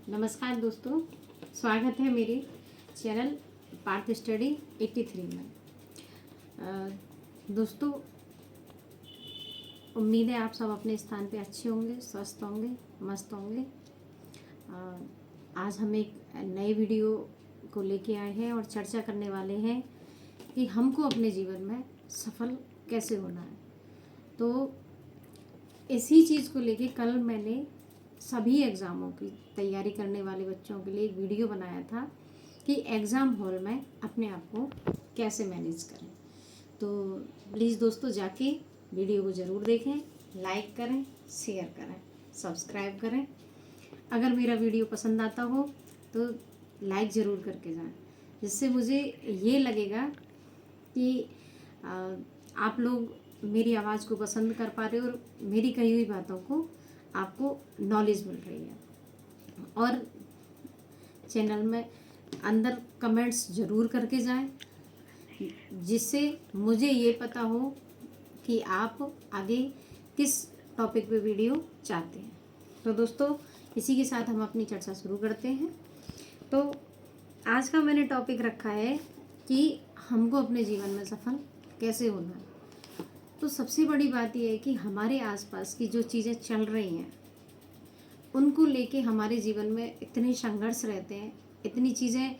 नमस्कार दोस्तों, स्वागत है मेरे चैनल पार्थ स्टडी 83 में। दोस्तों, उम्मीद है आप सब अपने स्थान पे अच्छे होंगे, स्वस्थ होंगे, मस्त होंगे। आज हम एक नए वीडियो को लेके आए हैं और चर्चा करने वाले हैं कि हमको अपने जीवन में सफल कैसे होना है। तो इसी चीज़ को लेके कल मैंने सभी एग्ज़ामों की तैयारी करने वाले बच्चों के लिए एक वीडियो बनाया था कि एग्ज़ाम हॉल में अपने आप को कैसे मैनेज करें। तो प्लीज़ दोस्तों जाके वीडियो को ज़रूर देखें, लाइक करें, शेयर करें, सब्सक्राइब करें। अगर मेरा वीडियो पसंद आता हो तो लाइक ज़रूर करके जाएं, जिससे मुझे ये लगेगा कि आप लोग मेरी आवाज़ को पसंद कर पा रहे हो और मेरी कही हुई बातों को आपको नॉलेज मिल रही है। और चैनल में अंदर कमेंट्स ज़रूर करके जाएं, जिससे मुझे ये पता हो कि आप आगे किस टॉपिक पे वीडियो चाहते हैं। तो दोस्तों, इसी के साथ हम अपनी चर्चा शुरू करते हैं। तो आज का मैंने टॉपिक रखा है कि हमको अपने जीवन में सफल कैसे होना है। तो सबसे बड़ी बात यह है कि हमारे आसपास की जो चीज़ें चल रही हैं उनको लेके हमारे जीवन में इतने संघर्ष रहते हैं, इतनी चीज़ें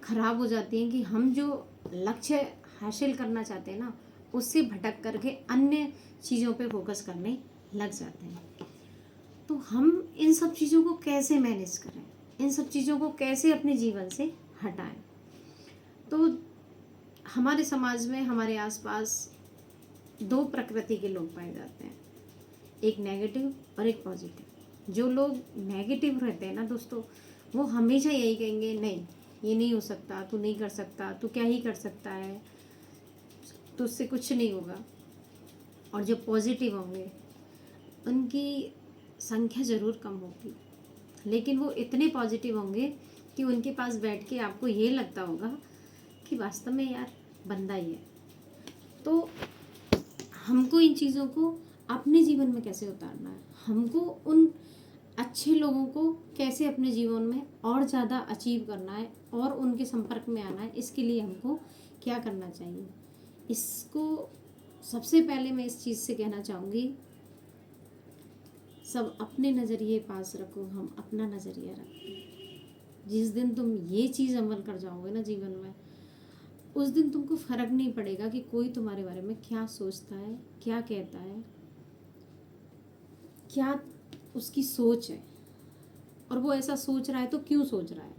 खराब हो जाती हैं कि हम जो लक्ष्य हासिल करना चाहते हैं ना, उससे भटक करके अन्य चीज़ों पे फोकस करने लग जाते हैं। तो हम इन सब चीज़ों को कैसे मैनेज करें, इन सब चीज़ों को कैसे अपने जीवन से हटाएं। तो हमारे समाज में, हमारे आसपास दो प्रकृति के लोग पाए जाते हैं, एक नेगेटिव और एक पॉजिटिव। जो लोग नेगेटिव रहते हैं ना दोस्तों, वो हमेशा यही कहेंगे, नहीं ये नहीं हो सकता, तू नहीं कर सकता, तू क्या ही कर सकता है, तुझसे कुछ नहीं होगा। और जो पॉजिटिव होंगे उनकी संख्या ज़रूर कम होगी, लेकिन वो इतने पॉजिटिव होंगे कि उनके पास बैठ के आपको ये लगता होगा कि वास्तव में यार बंदा ही है। तो हमको इन चीज़ों को अपने जीवन में कैसे उतारना है, हमको उन अच्छे लोगों को कैसे अपने जीवन में और ज़्यादा अचीव करना है और उनके संपर्क में आना है, इसके लिए हमको क्या करना चाहिए। इसको सबसे पहले मैं इस चीज़ से कहना चाहूँगी, सब अपने नज़रिए पास रखो, हम अपना नज़रिया रखें। जिस दिन तुम ये चीज़ अमल कर जाओगे ना जीवन में, उस दिन तुमको फ़र्क नहीं पड़ेगा कि कोई तुम्हारे बारे में क्या सोचता है, क्या कहता है, क्या उसकी सोच है, और वो ऐसा सोच रहा है तो क्यों सोच रहा है।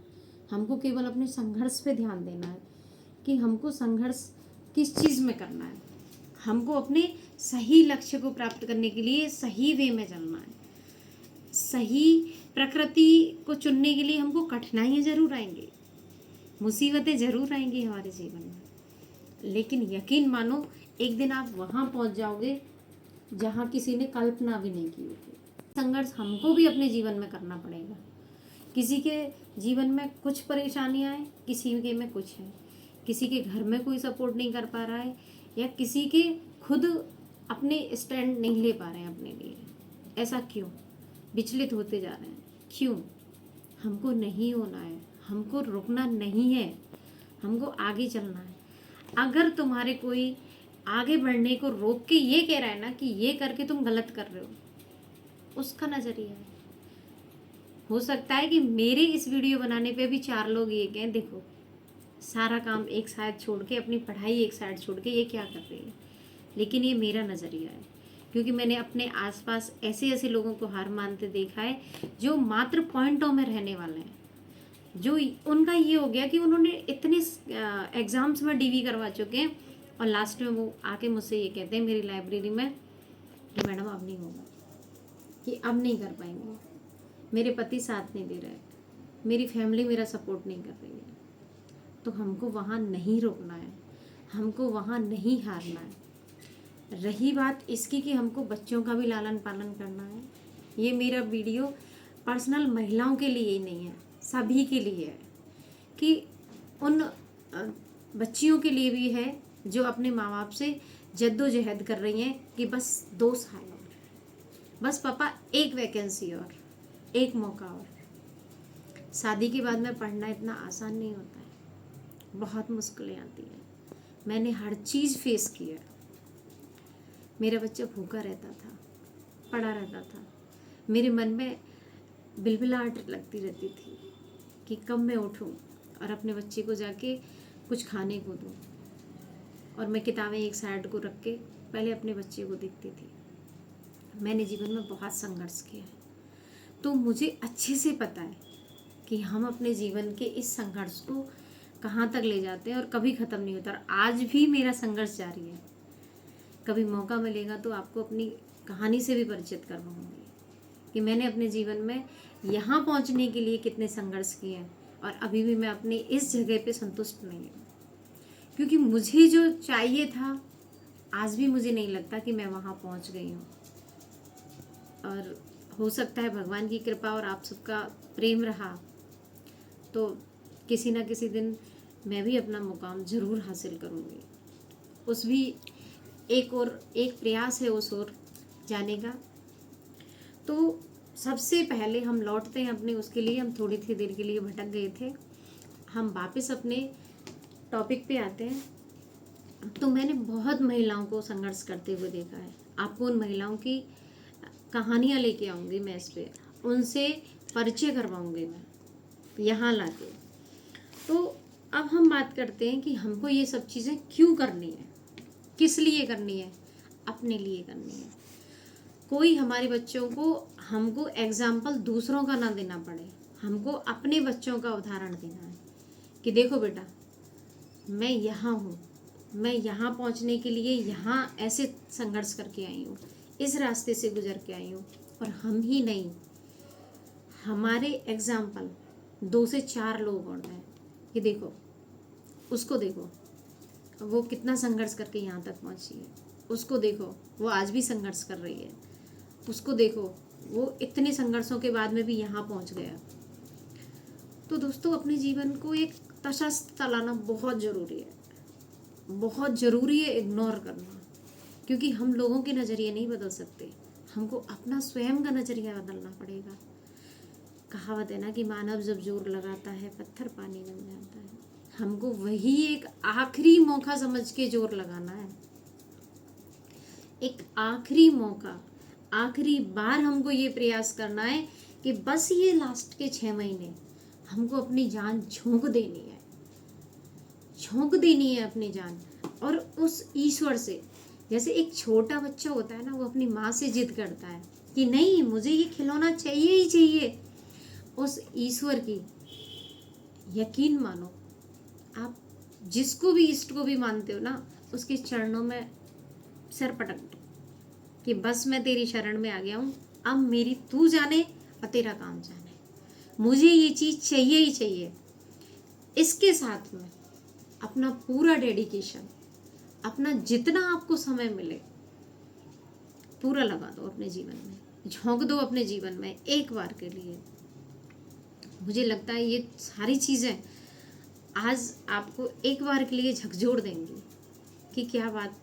हमको केवल अपने संघर्ष पे ध्यान देना है कि हमको संघर्ष किस चीज़ में करना है। हमको अपने सही लक्ष्य को प्राप्त करने के लिए सही वे में चलना है। सही प्रकृति को चुनने के लिए हमको कठिनाइयाँ ज़रूर आएंगी, मुसीबतें ज़रूर आएंगी हमारे जीवन में, लेकिन यकीन मानो एक दिन आप वहाँ पहुँच जाओगे जहाँ किसी ने कल्पना भी नहीं की होगी। संघर्ष हमको भी अपने जीवन में करना पड़ेगा। किसी के जीवन में कुछ परेशानियाँ हैं, किसी के में कुछ है, किसी के घर में कोई सपोर्ट नहीं कर पा रहा है, या किसी के खुद अपने स्टैंड नहीं ले पा रहे हैं अपने लिए। ऐसा क्यों? विचलित होते जा रहे हैं, क्यों? हमको नहीं होना है, हमको रुकना नहीं है, हमको आगे चलना है। अगर तुम्हारे कोई आगे बढ़ने को रोक के ये कह रहा है ना कि ये करके तुम गलत कर रहे हो, उसका नज़रिया है। हो सकता है कि मेरे इस वीडियो बनाने पे भी 4 लोग ये कहें, देखो सारा काम एक साइड छोड़ के, अपनी पढ़ाई एक साइड छोड़ के ये क्या कर रही है। लेकिन ये मेरा नज़रिया है, क्योंकि मैंने अपने आसपास ऐसे ऐसे लोगों को हार मानते देखा है जो मात्र पॉइंटों में रहने वाले हैं। जो उनका ये हो गया कि उन्होंने इतने एग्ज़ाम्स में डीवी करवा चुके हैं और लास्ट में वो आके मुझसे ये कहते हैं मेरी लाइब्रेरी में कि मैडम अब नहीं होगा, कि अब नहीं कर पाएंगे, मेरे पति साथ नहीं दे रहे, मेरी फैमिली मेरा सपोर्ट नहीं कर रही है। तो हमको वहाँ नहीं रुकना है, हमको वहाँ नहीं हारना है। रही बात इसकी कि हमको बच्चों का भी लालन पालन करना है, ये मेरा वीडियो पर्सनल महिलाओं के लिए ही नहीं है, सभी के लिए है, कि उन बच्चियों के लिए भी है जो अपने माँ बाप से जद्दोजहद कर रही हैं कि बस 2 साल और, बस पापा एक वैकेंसी और, एक मौका और। शादी के बाद में पढ़ना इतना आसान नहीं होता है, बहुत मुश्किलें आती हैं। मैंने हर चीज़ फेस किया है। मेरा बच्चा भूखा रहता था, पड़ा रहता था, मेरे मन में बिलबिलाहट लगती रहती थी कि कब मैं उठूं और अपने बच्चे को जाके कुछ खाने को दूं। और मैं किताबें एक साइड को रख के पहले अपने बच्चे को देखती थी। मैंने जीवन में बहुत संघर्ष किया है, तो मुझे अच्छे से पता है कि हम अपने जीवन के इस संघर्ष को कहाँ तक ले जाते हैं और कभी ख़त्म नहीं होता। और आज भी मेरा संघर्ष जारी है। कभी मौका मिलेगा तो आपको अपनी कहानी से भी परिचित करवाऊंगी कि मैंने अपने जीवन में यहाँ पहुँचने के लिए कितने संघर्ष किए हैं और अभी भी मैं अपनी इस जगह पे संतुष्ट नहीं हूँ, क्योंकि मुझे जो चाहिए था आज भी मुझे नहीं लगता कि मैं वहाँ पहुँच गई हूँ। और हो सकता है भगवान की कृपा और आप सबका प्रेम रहा तो किसी ना किसी दिन मैं भी अपना मुकाम ज़रूर हासिल करूँगी। उस भी एक प्रयास है उस ओर जाने का। तो सबसे पहले हम लौटते हैं अपने उसके लिए। हम थोड़ी सी देर के लिए भटक गए थे, हम वापस अपने टॉपिक पे आते हैं। तो मैंने बहुत महिलाओं को संघर्ष करते हुए देखा है। आपको उन महिलाओं की कहानियाँ लेके आऊँगी मैं इस पर, उनसे परिचय करवाऊँगी मैं यहाँ लाके। तो अब हम बात करते हैं कि हमको ये सब चीज़ें क्यों करनी है, किस लिए करनी है। अपने लिए करनी है। कोई हमारे बच्चों को हमको एग्जाम्पल दूसरों का ना देना पड़े, हमको अपने बच्चों का उदाहरण देना है कि देखो बेटा मैं यहाँ हूँ, मैं यहाँ पहुँचने के लिए यहाँ ऐसे संघर्ष करके आई हूँ, इस रास्ते से गुजर के आई हूँ। और हम ही नहीं, हमारे एग्जाम्पल 2 से 4 लोग और हैं कि देखो उसको, देखो वो कितना संघर्ष करके यहाँ तक पहुँची है, उसको देखो वो आज भी संघर्ष कर रही है, उसको देखो वो इतने संघर्षों के बाद में भी यहाँ पहुँच गया। तो दोस्तों अपने जीवन को एक तटस्थ लाना बहुत ज़रूरी है, बहुत ज़रूरी है इग्नोर करना, क्योंकि हम लोगों के नज़रिए नहीं बदल सकते, हमको अपना स्वयं का नज़रिया बदलना पड़ेगा। कहावत है ना कि मानव जब जोर लगाता है पत्थर पानी बन जाता है। हमको वही एक आखिरी मौका समझ के जोर लगाना है, एक आखिरी मौका, आखिरी बार हमको ये प्रयास करना है कि बस ये लास्ट के 6 महीने हमको अपनी जान झोंक देनी है, झोंक देनी है अपनी जान। और उस ईश्वर से, जैसे एक छोटा बच्चा होता है ना, वो अपनी माँ से जिद करता है कि नहीं मुझे ये खिलौना चाहिए ही चाहिए। उस ईश्वर की यकीन मानो, आप जिसको भी इष्ट को भी मानते हो ना, उसके चरणों में सिर पटक दो कि बस मैं तेरी शरण में आ गया हूँ, अब मेरी तू जाने और तेरा काम जाने, मुझे ये चीज़ चाहिए ही चाहिए। इसके साथ में अपना पूरा डेडिकेशन, अपना जितना आपको समय मिले पूरा लगा दो अपने जीवन में, झोंक दो अपने जीवन में एक बार के लिए। मुझे लगता है ये सारी चीज़ें आज आपको एक बार के लिए झकझोर देंगी कि क्या बात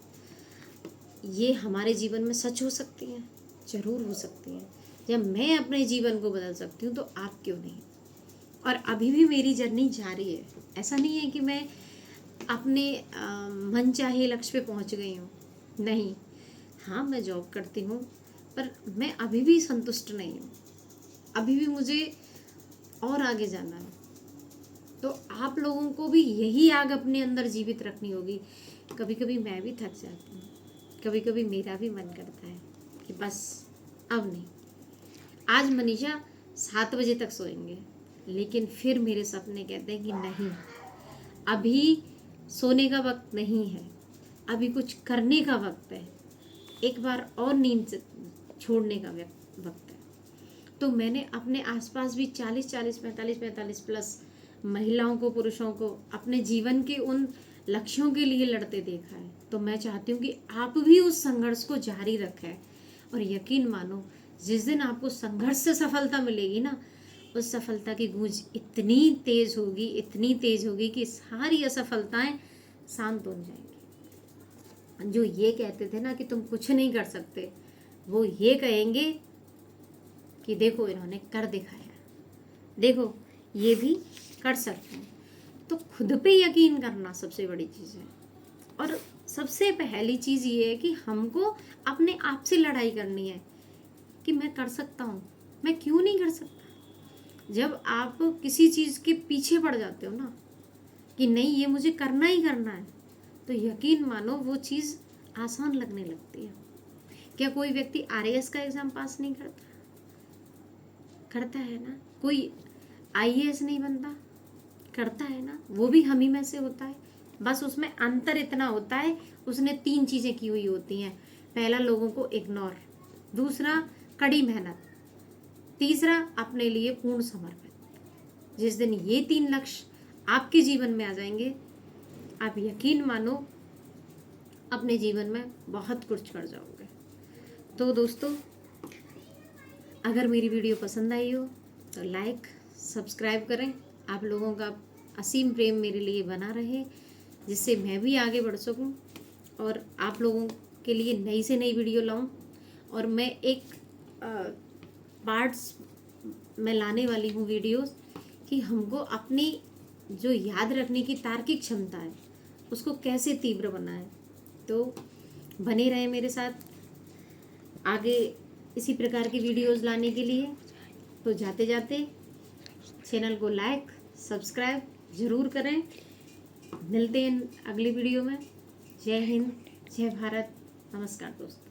ये हमारे जीवन में सच हो सकती है, ज़रूर हो सकती है। जब मैं अपने जीवन को बदल सकती हूँ तो आप क्यों नहीं। और अभी भी मेरी जर्नी जारी है, ऐसा नहीं है कि मैं अपने मनचाहे लक्ष्य पे पहुँच गई हूँ, नहीं। हाँ मैं जॉब करती हूँ पर मैं अभी भी संतुष्ट नहीं हूँ, अभी भी मुझे और आगे जाना है। तो आप लोगों को भी यही आग अपने अंदर जीवित रखनी होगी। कभी कभी मैं भी थक जाती हूँ, कभी कभी मेरा भी मन करता है कि बस अब नहीं, आज मनीषा 7 बजे तक सोएंगे, लेकिन फिर मेरे सपने कहते हैं कि नहीं, अभी सोने का वक्त नहीं है, अभी कुछ करने का वक्त है, एक बार और नींद से छोड़ने का वक्त है। तो मैंने अपने आसपास भी 40-45 प्लस महिलाओं को, पुरुषों को अपने जीवन के उन लक्ष्यों के लिए लड़ते देखा है। तो मैं चाहती हूँ कि आप भी उस संघर्ष को जारी रखें। और यकीन मानो जिस दिन आपको संघर्ष से सफलता मिलेगी ना, उस सफलता की गूंज इतनी तेज़ होगी, इतनी तेज़ होगी कि सारी असफलताएं शांत हो जाएंगी। जो ये कहते थे ना कि तुम कुछ नहीं कर सकते, वो ये कहेंगे कि देखो इन्होंने कर दिखाया, देखो ये भी कर सकते हैं। तो खुद पे यकीन करना सबसे बड़ी चीज़ है। और सबसे पहली चीज़ ये है कि हमको अपने आप से लड़ाई करनी है कि मैं कर सकता हूँ, मैं क्यों नहीं कर सकता। जब आप किसी चीज़ के पीछे पड़ जाते हो ना कि नहीं ये मुझे करना ही करना है, तो यकीन मानो वो चीज़ आसान लगने लगती है। क्या कोई व्यक्ति आरएएस का एग्ज़ाम पास नहीं करता? करता है ना। कोई आईएएस नहीं बनता? करता है ना। वो भी हम ही में से होता है। बस उसमें अंतर इतना होता है, उसने 3 चीज़ें की हुई होती हैं। पहला, लोगों को इग्नोर, दूसरा कड़ी मेहनत, तीसरा अपने लिए पूर्ण समर्पण। जिस दिन ये 3 लक्ष्य आपके जीवन में आ जाएंगे, आप यकीन मानो अपने जीवन में बहुत कुछ कर जाओगे। तो दोस्तों, अगर मेरी वीडियो पसंद आई हो तो लाइक सब्सक्राइब करें। आप लोगों का असीम प्रेम मेरे लिए बना रहे, जिससे मैं भी आगे बढ़ सकूं और आप लोगों के लिए नई से नई वीडियो लाऊं। और मैं एक पार्ट्स में लाने वाली हूँ वीडियोस कि हमको अपनी जो याद रखने की तार्किक क्षमता है उसको कैसे तीव्र बनाएं। तो बने रहें मेरे साथ आगे इसी प्रकार की वीडियोस लाने के लिए। तो जाते जाते चैनल को लाइक सब्सक्राइब ज़रूर करें। मिलते हैं अगली वीडियो में। जय हिंद, जय भारत, नमस्कार दोस्तों।